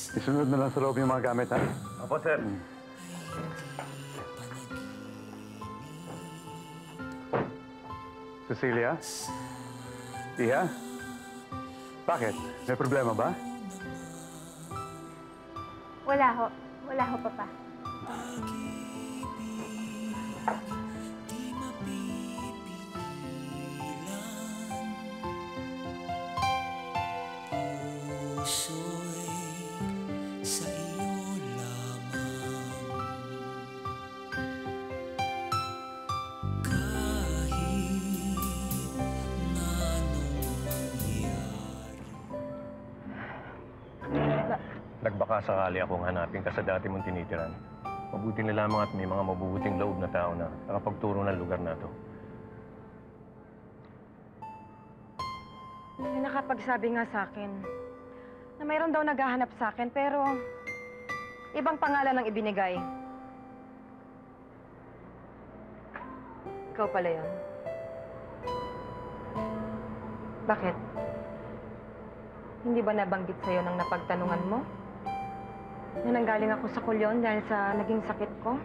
Isunod na lang sa loob yung mga gamit, ha? Opo, sir. Cecilia? Iha? Bakit? May problema ba? Wala ho. Wala ho, Papa. Nagbaka sakali akong hanapin ka sa dati mong tinitiran. Mabuti na lamang at may mga mabubuting loob na tao na nakapagturo ng lugar na to. May nakapagsabi nga sa akin na mayroon daw naghahanap sa akin pero ibang pangalan ang ibinigay. Ikaw pala yun. Bakit? Hindi ba nabanggit sa'yo ng napagtanungan mo? Na nanggaling ako sa kulyon dahil sa naging sakit ko?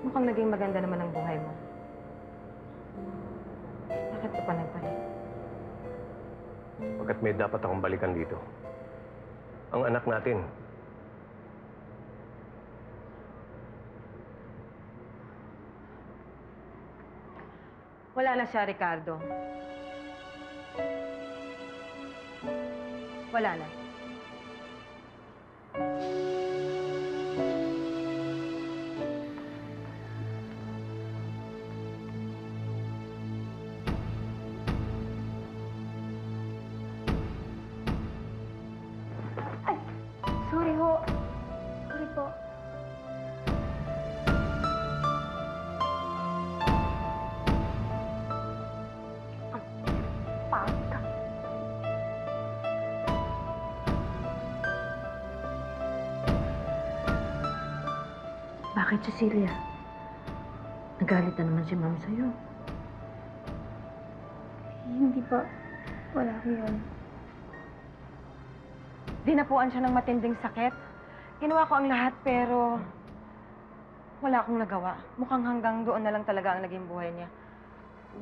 Mukhang naging maganda naman ang buhay mo. Bakit ka pa nagbalik? Pagkat may dapat akong balikan dito. Ang anak natin. Wala na siya, Ricardo. Wala na. Ay! Sorry ho. Sorry po. Pangit ka. Bakit, Cecilia? Nagalit na naman si Ma'am sa'yo. Hindi po. Wala ko yun. Dinapuan siya ng matinding sakit. Ginawa ko ang lahat pero wala akong nagawa. Mukhang hanggang doon na lang talaga ang naging buhay niya.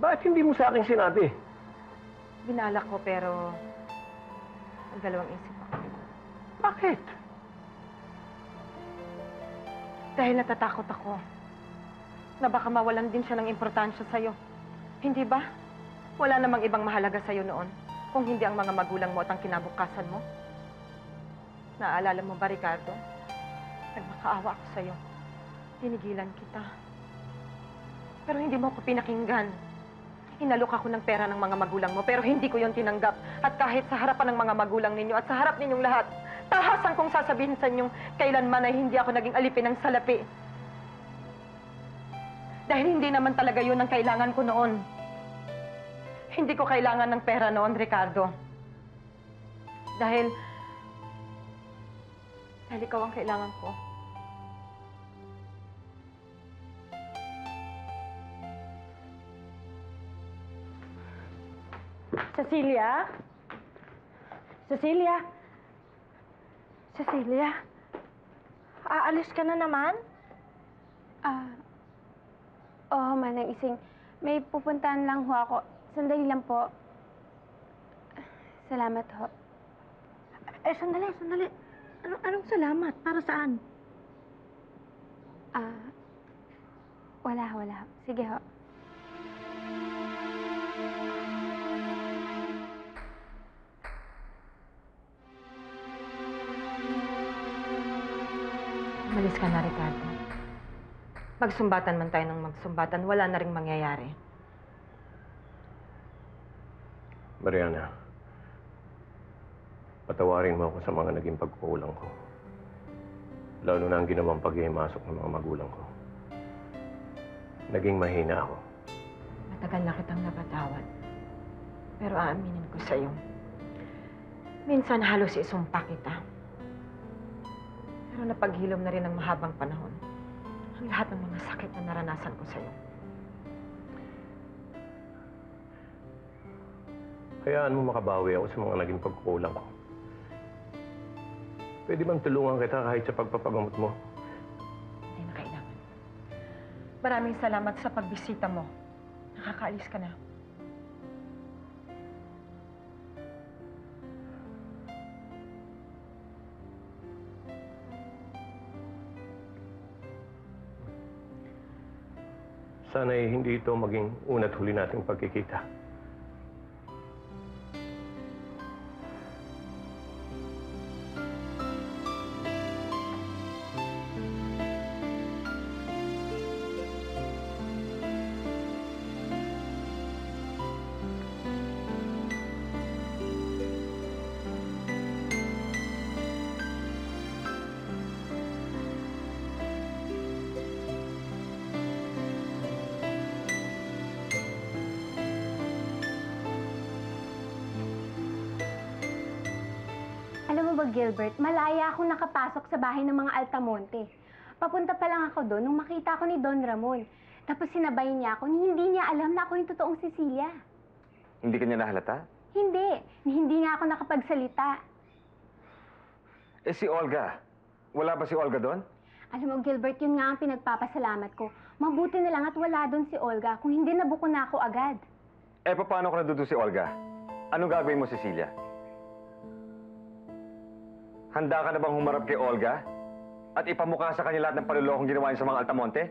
Bakit hindi mo sa akin sinabi? Binalak ko pero nagdalawang isip ako. Bakit? Dahil natatakot ako na baka mawalan din siya ng importansya sa'yo. Hindi ba? Wala namang ibang mahalaga sa'yo noon kung hindi ang mga magulang mo at ang kinabukasan mo. Naaalala mo ba, Ricardo? Nagmakaawa ako sa'yo. Tinigilan kita. Pero hindi mo ako pinakinggan. Inalok ako ng pera ng mga magulang mo, pero hindi ko yon tinanggap. At kahit sa harapan ng mga magulang ninyo at sa harap ninyong lahat, tahasan kong sasabihin sa inyong kailanman ay hindi ako naging alipin ng salapi. Dahil hindi naman talaga yun ang kailangan ko noon. Hindi ko kailangan ng pera noon, Ricardo. Dahil ikaw ang kailangan ko. Cecilia? Cecilia? Cecilia? Aalis ka na naman? Oo, Manang Ising. May pupuntahan lang ho ako. Sandali lang po. Salamat ho. Sandali. Anong salamat? Para saan? Wala. Sige ho. Umalis ka na, Ricardo. Magsumbatan man tayo ng magsumbatan, wala na ring mangyayari. Mariana, patawarin mo ako sa mga naging pagkukulang ko. Lalo na ang ginawang paghihimasok ng mga magulang ko. Naging mahina ako. Matagal na kitang napatawad. Pero aaminin ko sa'yo, minsan halos isumpa kita. Pero napaghilom na rin ng mahabang panahon ang lahat ng mga sakit na naranasan ko sa'yo. Hayaan mo makabawi ako sa mga naging pagkukulang ko. Pwede bang tulungan kita kahit sa pagpapagamot mo? Hindi na kailangan. Maraming salamat sa pagbisita mo. Nakakaalis ka na. Sana'y hindi ito maging una't huli nating pagkikita. Alam mo ba, Gilbert, malaya akong nakapasok sa bahay ng mga Altamonte. Papunta pa lang ako doon nung makita ko ni Don Ramon. Tapos sinabay niya ako, hindi niya alam na ako yung totoong Cecilia. Hindi ka niya nahalata? Hindi nga ako nakapagsalita. Eh si Olga, wala ba si Olga doon? Alam mo, Gilbert, yun nga ang pinagpapasalamat ko. Mabuti na lang at wala doon si Olga. Kung hindi, nabuko na ako agad. Eh paano ko nadudo si Olga? Anong gagawin mo, Cecilia? Handa ka na bang humarap kay Olga? At ipamukha sa kanya lahat ng panulokong ginawa niya sa mga Altamonte?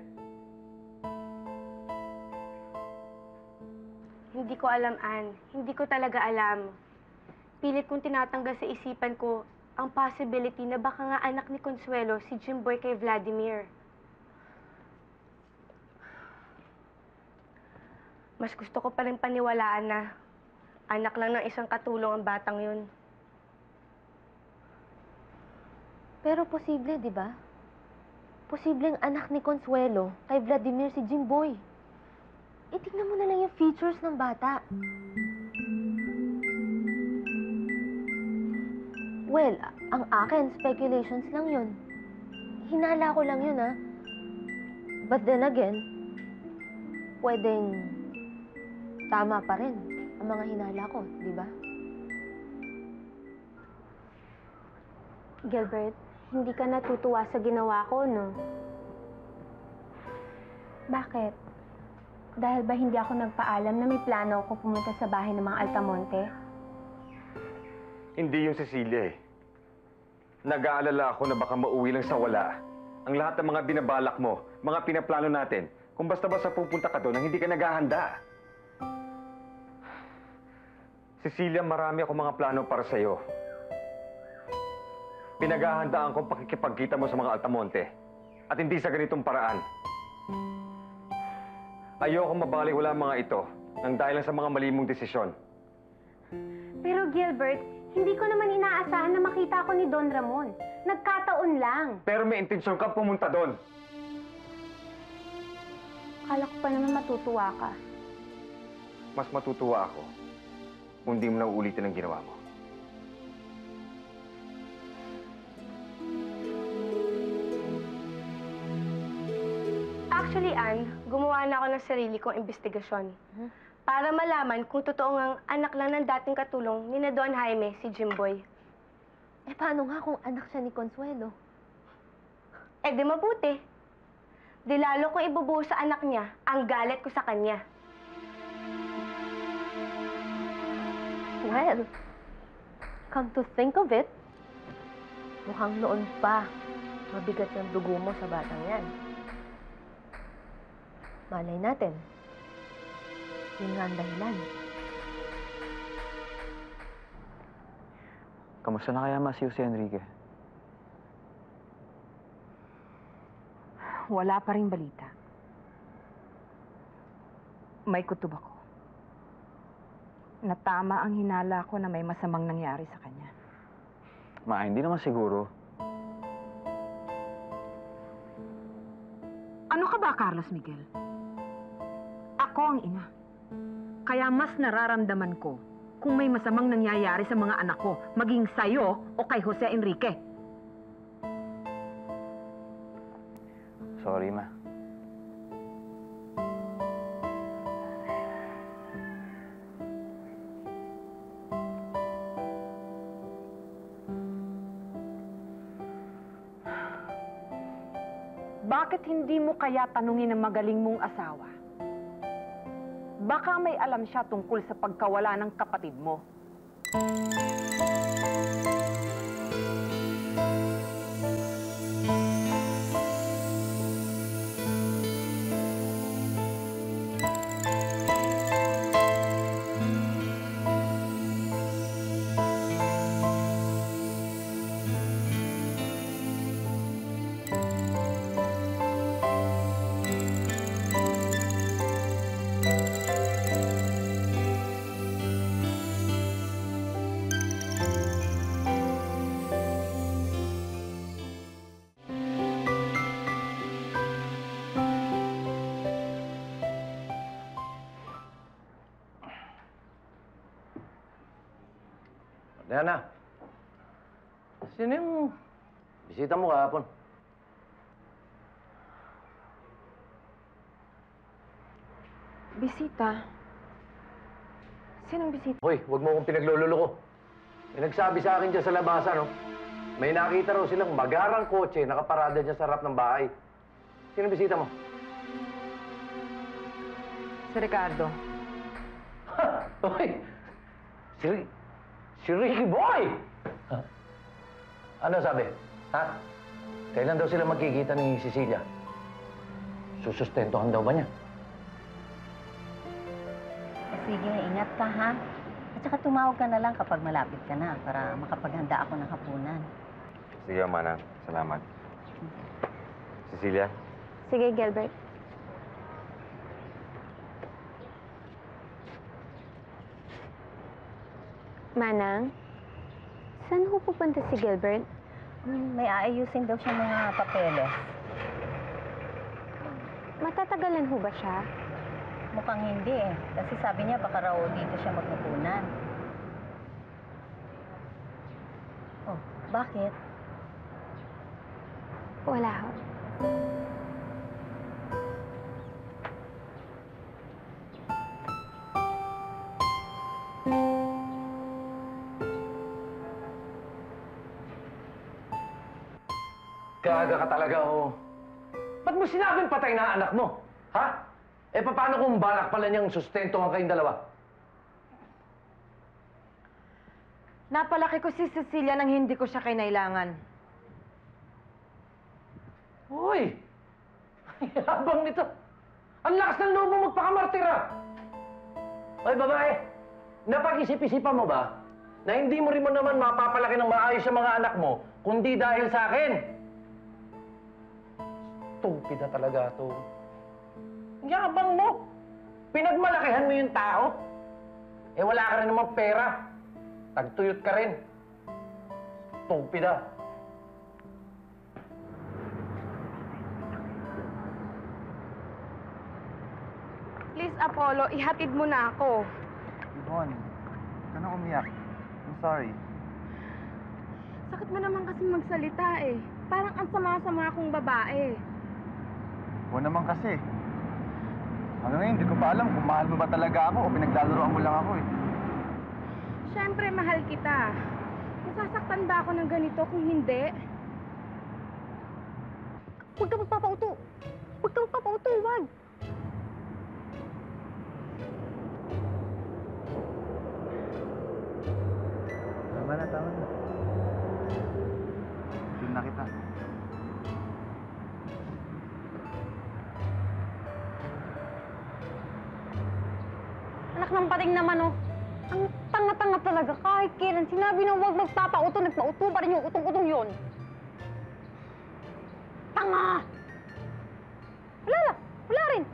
Hindi ko alam, Ann. Hindi ko talaga alam. Pilit kong tinatanggal sa isipan ko ang possibility na baka nga anak ni Consuelo si Jimboy kay Vladimir. Mas gusto ko pa rin paniwalaan na anak lang ng isang katulong ang batang yun. Pero posible, di ba? Posibleng anak ni Consuelo kay Vladimir si Jimboy. Eh, tignan mo na lang yung features ng bata. Well, ang akin, speculations lang yun. Hinala ko lang yun, ha? But then again, pwedeng tama pa rin ang mga hinala ko, di ba? Gilbert, hindi ka natutuwa sa ginawa ko, no? Bakit? Dahil ba hindi ako nagpaalam na may plano ako pumunta sa bahay ng mga Altamonte? Hindi yung Cecilia eh. Nag-aalala ako na baka mauwi lang sa wala. Ang lahat ng mga binabalak mo, mga pinaplano natin, kung basta-basta pupunta ka doon nang hindi ka naghahanda. Cecilia, marami akong mga plano para sa'yo. Pinaghahandaan kong pakikipagkita mo sa mga Altamonte. At hindi sa ganitong paraan. Ayokong mabaliwala ang mga ito nang dahil lang sa mga mali mong desisyon. Pero Gilbert, hindi ko naman inaasahan na makita ako ni Don Ramon. Nagkataon lang. Pero may intensyon kang pumunta doon. Akala ko pa naman matutuwa ka. Mas matutuwa ako kung di mo na uulitin ang ginawa mo. Actually, Ann, gumawa na ako ng sarili kong investigasyon. Para malaman kung totoo ngang anak lang ng dating katulong ni na Don Jaime, si Jimboy. Eh, paano nga kung anak siya ni Consuelo? Eh di mabuti. Di lalo kong ibubuhos sa anak niya ang galit ko sa kanya. Well, come to think of it, mukhang noon pa mabigat yung dugo mo sa batang yan. Malay natin. Yun nga ang dahilan. Kamusta na kaya masiyo si Enrique? Wala pa ring balita. May kutob ako. Natama ang hinala ko na may masamang nangyari sa kanya. Ma, hindi naman siguro. Ano ka ba, Carlos Miguel? Ako ang ina. Kaya mas nararamdaman ko kung may masamang nangyayari sa mga anak ko, maging sa'yo o kay Jose Enrique. Sorry, Ma. Bakit hindi mo kaya tanungin ang magaling mong asawa? Baka may alam siya tungkol sa pagkawala ng kapatid mo. Diana, sino yung bisita mo kahapon? Bisita? Sinong bisita? Hoy, huwag mo akong pinaglululoko. May nagsabi sa akin dyan sa labasan, no? May nakita raw silang magarang kotse nakaparada dyan sa harap ng bahay. Sino bisita mo? Si Ricardo. Hoy! Si Ricky Boy! Ano sabi? Ha? Kailan daw sila magkikita ni Cecilia? Susustentohan daw ba niya? Sige, ingat ka ha. At saka tumawag ka na lang kapag malapit ka na para makapaghanda ako ng hapunan. Sige, Manang. Salamat. Cecilia? Sige, Gilbert. Manang, saan ho pupunta si Gilbert? May aayusin daw siya mga papeles. Matatagalan ho ba siya? Mukhang hindi eh. Kasi sabi niya baka raw dito siya maghapunan. Oh, bakit? Wala ho. Gaga ka talaga, oh. Ba't mo sinabing patay na anak mo? Ha? Eh, paano kung balak pala niyang sustento ang kayong dalawa? Napalaki ko si Cecilia nang hindi ko siya kinailangan. Hoy! Habang nito. Ang lakas ng loob mo magpakamartira. Hoy, babae! Napag-isip-isipan mo ba na hindi mo rin mo naman mapapalaki ng maayos sa mga anak mo kundi dahil sa akin? Stupid na talaga to. Yabang mo! Pinagmalakihan mo yung tao. Eh, wala ka rin namang pera. Tagtuyot ka rin. Stupid ah. Please, Apollo, ihatid mo na ako. Yvonne, huwag ka na umiyak. I'm sorry. Sakit mo naman kasi magsalita eh. Parang ang sama-sama akong babae. Oo naman kasi. Hanggang ngayon, hindi ko pa alam kung mahal mo ba talaga ako o pinaglalaroan mo lang ako eh. Siyempre, mahal kita. Masasaktan ba ako ng ganito kung hindi? Huwag ka magpapauto! Huwag ka magpapauto, wag! Tama na, tama na. Feel na kita. Anak ng pating naman, oh. Ang tanga-tanga talaga. Kahit kailan sinabi na huwag magpapauto, nagpauto pa rin yung utong-utong yun. Tanga! Wala rin.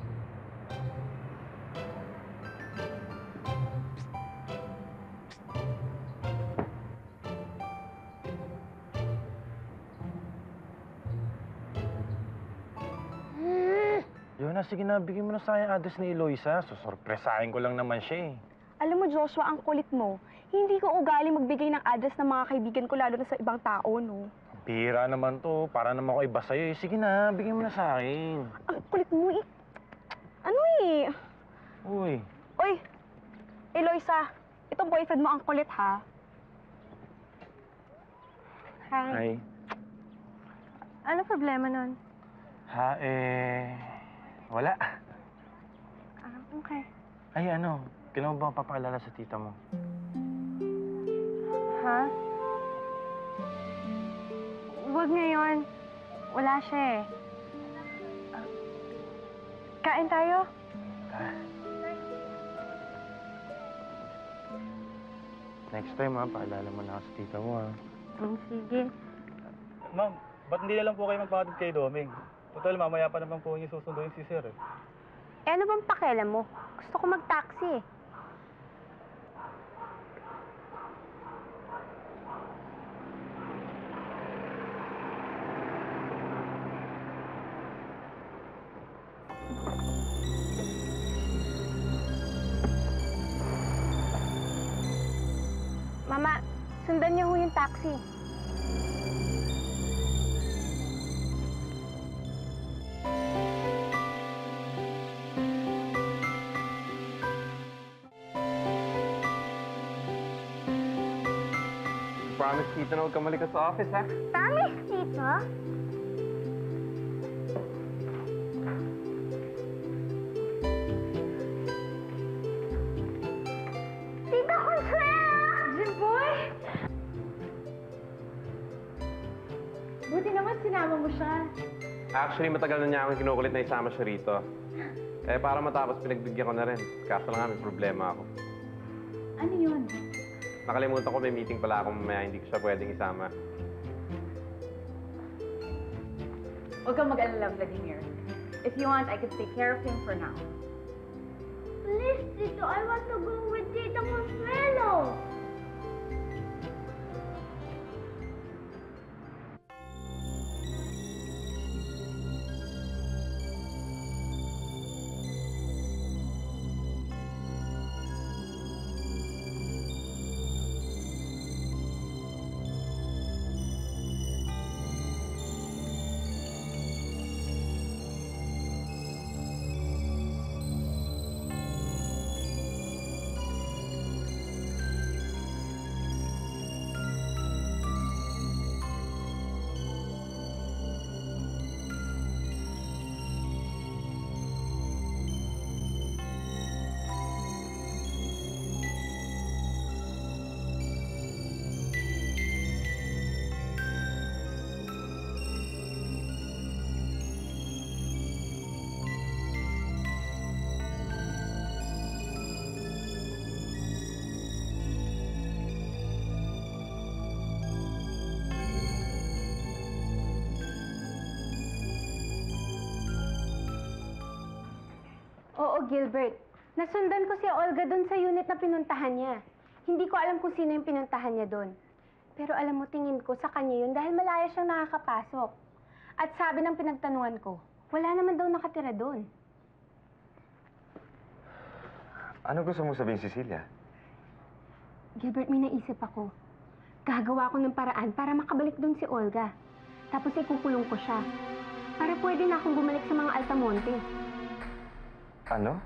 Yona, sige na, bigyan mo na sa akin yung address ni Eloisa. Susurpresahin ko lang naman siya eh. Alam mo, Joshua, ang kulit mo. Hindi ko ugali magbigay ng address ng mga kaibigan ko, lalo na sa ibang tao, no? Bira naman to, para naman ako iba sa'yo eh. Sige na, bigyan mo na sa akin. Ang kulit mo, eh. Ano eh? Uy. Uy, Eloisa, itong boyfriend mo ang kulit, ha? Hi. Ano problema nun? Wala. Okay. Ay, kailan mo ba papaalala sa tita mo? Ha? Huwag ngayon. Wala siya eh. Kain tayo? Next time, paalala mo na ako sa tita mo, Sige. Ma'am, ba't hindi na lang po kayo magpatid kay Doming? Total, mamaya pa naman po yung susunduin si Sir eh. Ano bang pakialam mo? Gusto ko mag-taxi eh. Mama, sundan niyo ho yung taxi. Promise, Tito, na huwag kang malikas sa office, ha? Promise, Tito. Tita Consuelo! Jimboy! Buti naman sinama mo siya. Actually, matagal na niya akong kinukulit na isama siya rito. Para matapos, pinagbigyan ko na rin. Kaso lang may problema ako. Ano yun? Nakalimutan ko may meeting pala ako mamaya, hindi ko siya pwedeng isama. Huwag kang mag-alala, Vladimir. If you want, I could take care of him for now. Please, Tito, I want to go with Tita Consuelo. Oo, Gilbert. Nasundan ko si Olga doon sa unit na pinuntahan niya. Hindi ko alam kung sino yung pinuntahan niya doon. Pero alam mo, tingin ko sa kanya yun dahil malaya siyang nakakapasok. At sabi ng pinagtanungan ko, wala naman daw nakatira doon. Ano gusto mo sabihin, Cecilia? Gilbert, may naisip ako. Gagawa ko ng paraan para makabalik doon si Olga. Tapos ikukulong ko siya. Para pwede na akong bumalik sa mga Altamonte. Ano?